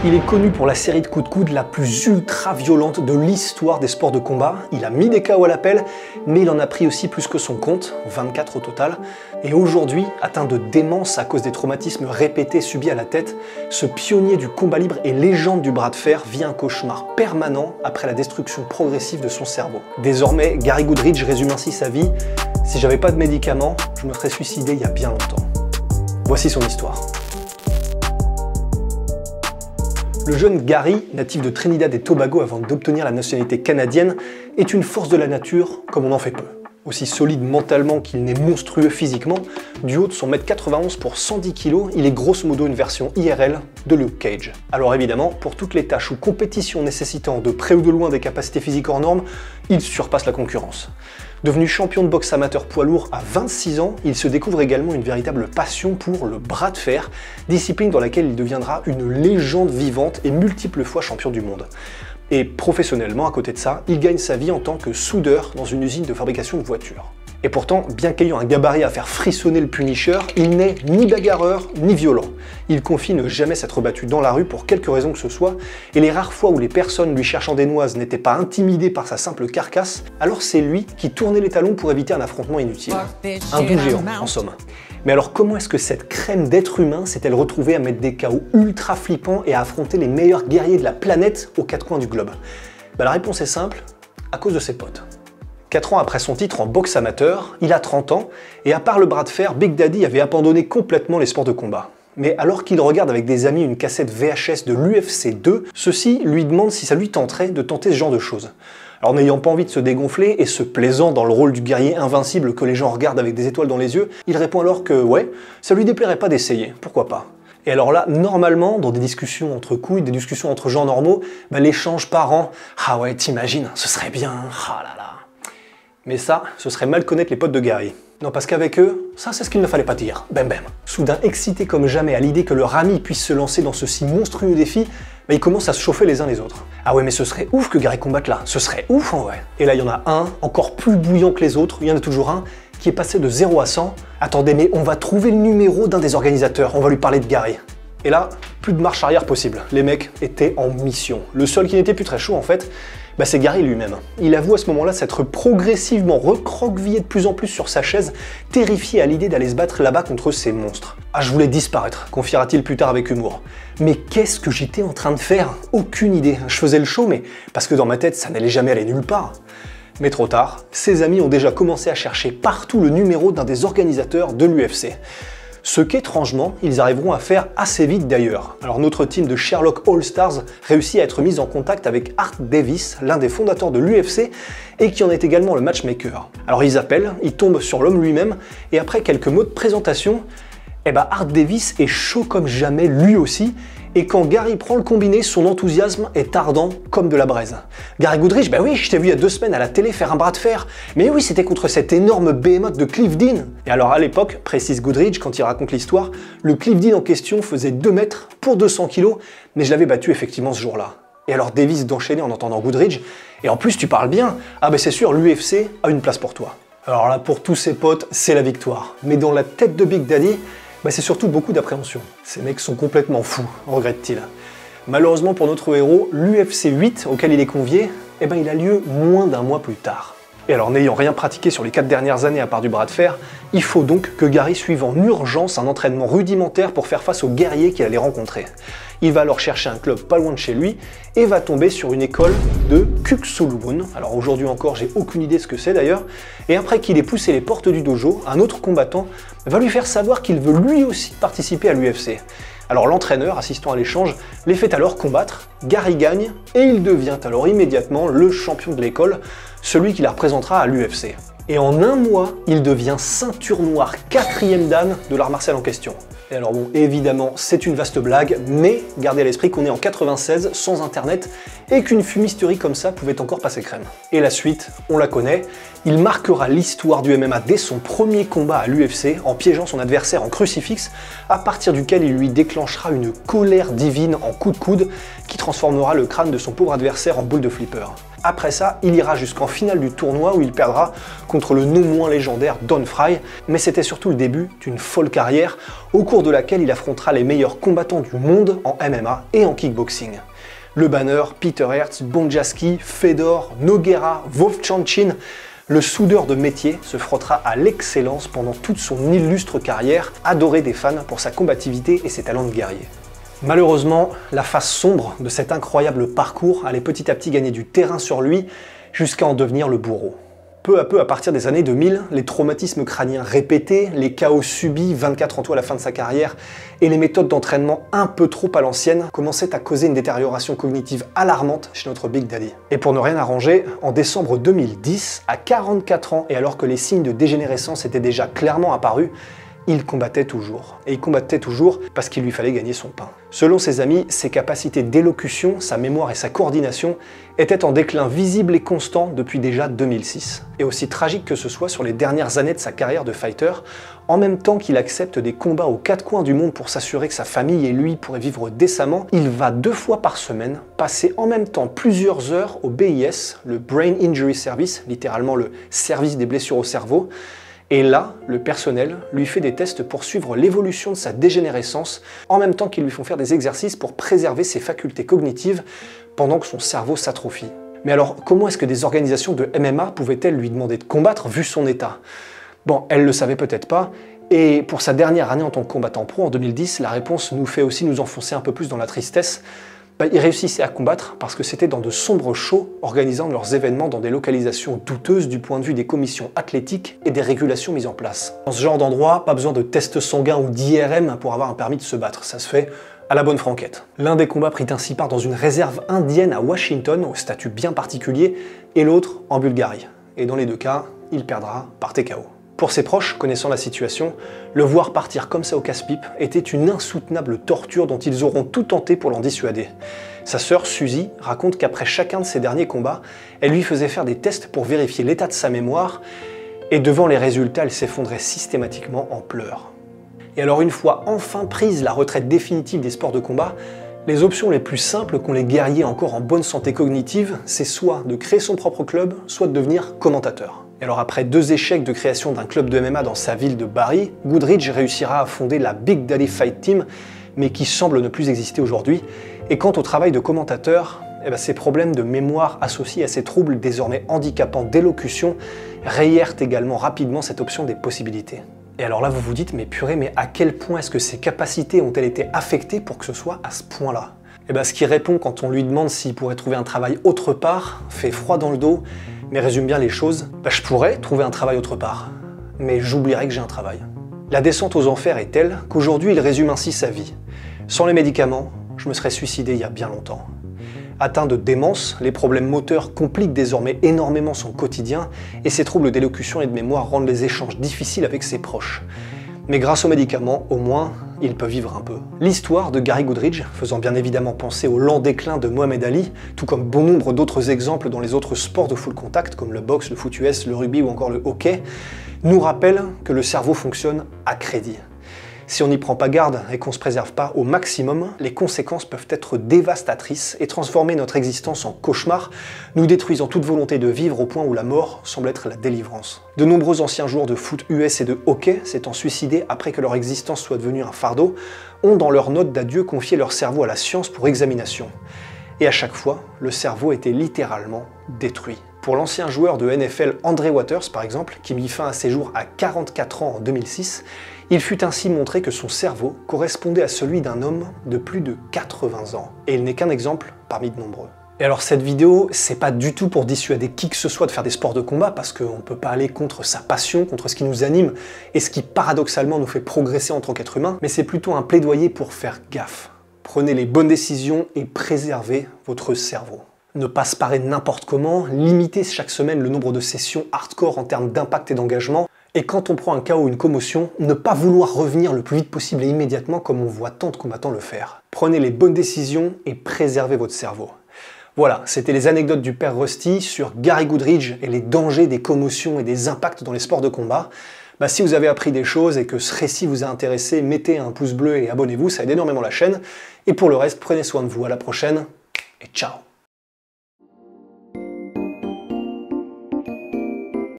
Il est connu pour la série de coups de coude la plus ultra violente de l'histoire des sports de combat. Il a mis des KO à l'appel, mais il en a pris aussi plus que son compte, 24 au total. Et aujourd'hui, atteint de démence à cause des traumatismes répétés subis à la tête, ce pionnier du combat libre et légende du bras de fer vit un cauchemar permanent après la destruction progressive de son cerveau. Désormais, Gary Goodridge résume ainsi sa vie. Si j'avais pas de médicaments, je me serais suicidé il y a bien longtemps. Voici son histoire. Le jeune Gary, natif de Trinidad et Tobago avant d'obtenir la nationalité canadienne, est une force de la nature comme on en fait peu. Aussi solide mentalement qu'il n'est monstrueux physiquement, du haut de son 1m91 pour 110 kg, il est grosso modo une version IRL de Luke Cage. Alors évidemment, pour toutes les tâches ou compétitions nécessitant de près ou de loin des capacités physiques hors normes, il surpasse la concurrence. Devenu champion de boxe amateur poids lourd à 26 ans, il se découvre également une véritable passion pour le bras de fer, discipline dans laquelle il deviendra une légende vivante et multiples fois champion du monde. Et professionnellement, à côté de ça, il gagne sa vie en tant que soudeur dans une usine de fabrication de voitures. Et pourtant, bien qu'ayant un gabarit à faire frissonner le Punisher, il n'est ni bagarreur ni violent. Il confie ne jamais s'être battu dans la rue pour quelque raison que ce soit, et les rares fois où les personnes lui cherchant des noises n'étaient pas intimidées par sa simple carcasse, alors c'est lui qui tournait les talons pour éviter un affrontement inutile. Un doux géant, en somme. Mais alors comment est-ce que cette crème d'être humain s'est-elle retrouvée à mettre des KO ultra flippants et à affronter les meilleurs guerriers de la planète aux quatre coins du globe? La réponse est simple, à cause de ses potes. 4 ans après son titre en boxe amateur, il a 30 ans, et à part le bras de fer, Big Daddy avait abandonné complètement les sports de combat. Mais alors qu'il regarde avec des amis une cassette VHS de l'UFC 2, ceux-ci lui demandent si ça lui tenterait de tenter ce genre de choses. Alors n'ayant pas envie de se dégonfler et se plaisant dans le rôle du guerrier invincible que les gens regardent avec des étoiles dans les yeux, il répond alors que ouais, ça lui déplairait pas d'essayer, pourquoi pas. Et alors là, normalement, dans des discussions entre couilles, des discussions entre gens normaux, l'échange parent, ah ouais, t'imagines, ce serait bien, ah là là. Mais ça, ce serait mal connaître les potes de Gary. Non, parce qu'avec eux, ça c'est ce qu'il ne fallait pas dire. Bam bam. Soudain excité comme jamais à l'idée que leur ami puisse se lancer dans ce si monstrueux défi, ils commencent à se chauffer les uns les autres. Ah ouais, mais ce serait ouf que Gary combatte là. Ce serait ouf en vrai. Et là, il y en a un, encore plus bouillant que les autres, il y en a toujours un, qui est passé de 0 à 100. Attendez, mais on va trouver le numéro d'un des organisateurs, on va lui parler de Gary. Et là, plus de marche arrière possible. Les mecs étaient en mission. Le seul qui n'était plus très chaud en fait, c'est Gary lui-même. Il avoue à ce moment-là s'être progressivement recroquevillé de plus en plus sur sa chaise, terrifié à l'idée d'aller se battre là-bas contre ces monstres. Ah, je voulais disparaître, confiera-t-il plus tard avec humour. Mais qu'est-ce que j'étais en train de faire? Aucune idée. Je faisais le show, mais parce que dans ma tête, ça n'allait jamais aller nulle part. Mais trop tard, ses amis ont déjà commencé à chercher partout le numéro d'un des organisateurs de l'UFC. Ce qu'étrangement, ils arriveront à faire assez vite d'ailleurs. Alors notre team de Sherlock All-Stars réussit à être mis en contact avec Art Davis, l'un des fondateurs de l'UFC, et qui en est également le matchmaker. Alors ils appellent, ils tombent sur l'homme lui-même, et après quelques mots de présentation, Art Davis est chaud comme jamais lui aussi, et quand Gary prend le combiné, son enthousiasme est ardent comme de la braise. Gary Goodridge, oui, je t'ai vu il y a 2 semaines à la télé faire un bras de fer, mais oui, c'était contre cet énorme behemoth de Cliff Dean. Et alors à l'époque, précise Goodridge quand il raconte l'histoire, le Cliff Dean en question faisait 2 mètres pour 200 kg, mais je l'avais battu effectivement ce jour-là. Et alors Davis d'enchaîner en entendant Goodridge, et en plus tu parles bien, c'est sûr, l'UFC a une place pour toi. Alors là, pour tous ses potes, c'est la victoire. Mais dans la tête de Big Daddy, c'est surtout beaucoup d'appréhension. Ces mecs sont complètement fous, regrette-t-il. Malheureusement pour notre héros, l'UFC 8 auquel il est convié, il a lieu moins d'un mois plus tard. Et alors n'ayant rien pratiqué sur les 4 dernières années à part du bras de fer, il faut donc que Gary suive en urgence un entraînement rudimentaire pour faire face aux guerriers qu'il allait rencontrer. Il va alors chercher un club pas loin de chez lui et va tomber sur une école de Kuksulwun. Alors aujourd'hui encore, j'ai aucune idée de ce que c'est d'ailleurs. Et après qu'il ait poussé les portes du dojo, un autre combattant va lui faire savoir qu'il veut lui aussi participer à l'UFC. Alors l'entraîneur, assistant à l'échange, les fait alors combattre, Gary gagne et il devient alors immédiatement le champion de l'école, celui qui la représentera à l'UFC. Et en un mois, il devient ceinture noire 4e dan de l'art martial en question. Et alors bon, évidemment, c'est une vaste blague, mais gardez à l'esprit qu'on est en 96, sans internet, et qu'une fumisterie comme ça pouvait encore passer crème. Et la suite, on la connaît, il marquera l'histoire du MMA dès son premier combat à l'UFC, en piégeant son adversaire en crucifix, à partir duquel il lui déclenchera une colère divine en coup de coude, qui transformera le crâne de son pauvre adversaire en boule de flipper. Après ça, il ira jusqu'en finale du tournoi où il perdra contre le non moins légendaire Don Frye, mais c'était surtout le début d'une folle carrière au cours de laquelle il affrontera les meilleurs combattants du monde en MMA et en kickboxing. Le Banner, Peter Hertz, Bonjasky, Fedor, Nogueira, Vovchanchin, le soudeur de métier se frottera à l'excellence pendant toute son illustre carrière, adoré des fans pour sa combativité et ses talents de guerrier. Malheureusement, la face sombre de cet incroyable parcours allait petit à petit gagner du terrain sur lui jusqu'à en devenir le bourreau. Peu à peu, à partir des années 2000, les traumatismes crâniens répétés, les chaos subis 24 ans à la fin de sa carrière et les méthodes d'entraînement un peu trop à l'ancienne commençaient à causer une détérioration cognitive alarmante chez notre Big Daddy. Et pour ne rien arranger, en décembre 2010, à 44 ans et alors que les signes de dégénérescence étaient déjà clairement apparus, il combattait toujours. Et il combattait toujours parce qu'il lui fallait gagner son pain. Selon ses amis, ses capacités d'élocution, sa mémoire et sa coordination étaient en déclin visible et constant depuis déjà 2006. Et aussi tragique que ce soit sur les dernières années de sa carrière de fighter, en même temps qu'il accepte des combats aux quatre coins du monde pour s'assurer que sa famille et lui pourraient vivre décemment, il va 2 fois par semaine passer en même temps plusieurs heures au BIS, le Brain Injury Service, littéralement le service des blessures au cerveau. Et là, le personnel lui fait des tests pour suivre l'évolution de sa dégénérescence, en même temps qu'ils lui font faire des exercices pour préserver ses facultés cognitives pendant que son cerveau s'atrophie. Mais alors, comment est-ce que des organisations de MMA pouvaient-elles lui demander de combattre vu son état? Bon, elles le savaient peut-être pas, et pour sa dernière année en tant que combattant pro en 2010, la réponse nous fait aussi nous enfoncer un peu plus dans la tristesse. Ils réussissaient à combattre parce que c'était dans de sombres shows organisant leurs événements dans des localisations douteuses du point de vue des commissions athlétiques et des régulations mises en place. Dans ce genre d'endroit, pas besoin de tests sanguins ou d'IRM pour avoir un permis de se battre, ça se fait à la bonne franquette. L'un des combats prit ainsi part dans une réserve indienne à Washington, au statut bien particulier, et l'autre en Bulgarie. Et dans les deux cas, il perdra par TKO. Pour ses proches, connaissant la situation, le voir partir comme ça au casse-pipe était une insoutenable torture dont ils auront tout tenté pour l'en dissuader. Sa sœur, Suzy, raconte qu'après chacun de ses derniers combats, elle lui faisait faire des tests pour vérifier l'état de sa mémoire, et devant les résultats, elle s'effondrait systématiquement en pleurs. Et alors une fois enfin prise la retraite définitive des sports de combat, les options les plus simples qu'ont les guerriers encore en bonne santé cognitive, c'est soit de créer son propre club, soit de devenir commentateur. Et alors après 2 échecs de création d'un club de MMA dans sa ville de Barrie, Goodridge réussira à fonder la Big Daddy Fight Team, mais qui semble ne plus exister aujourd'hui. Et quant au travail de commentateur, ses problèmes de mémoire associés à ces troubles désormais handicapants d'élocution rayèrent également rapidement cette option des possibilités. Et alors là vous vous dites, mais purée, mais à quel point est-ce que ses capacités ont-elles été affectées pour que ce soit à ce point-là? Ce qui répond quand on lui demande s'il pourrait trouver un travail autre part, fait froid dans le dos, mais résume bien les choses. Je pourrais trouver un travail autre part, mais j'oublierais que j'ai un travail. La descente aux enfers est telle qu'aujourd'hui il résume ainsi sa vie. Sans les médicaments, je me serais suicidé il y a bien longtemps. Atteint de démence, les problèmes moteurs compliquent désormais énormément son quotidien et ses troubles d'élocution et de mémoire rendent les échanges difficiles avec ses proches. Mais grâce aux médicaments, au moins, il peut vivre un peu. L'histoire de Gary Goodridge, faisant bien évidemment penser au lent déclin de Mohamed Ali, tout comme bon nombre d'autres exemples dans les autres sports de full contact comme le boxe, le foot US, le rugby ou encore le hockey, nous rappelle que le cerveau fonctionne à crédit. Si on n'y prend pas garde et qu'on ne se préserve pas au maximum, les conséquences peuvent être dévastatrices et transformer notre existence en cauchemar, nous détruisant toute volonté de vivre au point où la mort semble être la délivrance. De nombreux anciens joueurs de foot US et de hockey, s'étant suicidés après que leur existence soit devenue un fardeau, ont dans leur note d'adieu confié leur cerveau à la science pour examination. Et à chaque fois, le cerveau était littéralement détruit. Pour l'ancien joueur de NFL Andre Waters, par exemple, qui mit fin à ses jours à 44 ans en 2006, il fut ainsi montré que son cerveau correspondait à celui d'un homme de plus de 80 ans. Et il n'est qu'un exemple parmi de nombreux. Et alors cette vidéo, c'est pas du tout pour dissuader qui que ce soit de faire des sports de combat, parce qu'on peut pas aller contre sa passion, contre ce qui nous anime, et ce qui paradoxalement nous fait progresser en tant qu'être humain, mais c'est plutôt un plaidoyer pour faire gaffe. Prenez les bonnes décisions et préservez votre cerveau. Ne pas se parer n'importe comment, limitez chaque semaine le nombre de sessions hardcore en termes d'impact et d'engagement, et quand on prend un KO ou une commotion, ne pas vouloir revenir le plus vite possible et immédiatement comme on voit tant de combattants le faire. Prenez les bonnes décisions et préservez votre cerveau. Voilà, c'était les anecdotes du père Rusty sur Gary Goodridge et les dangers des commotions et des impacts dans les sports de combat. Si vous avez appris des choses et que ce récit vous a intéressé, mettez un pouce bleu et abonnez-vous, ça aide énormément la chaîne. Et pour le reste, prenez soin de vous, à la prochaine et ciao!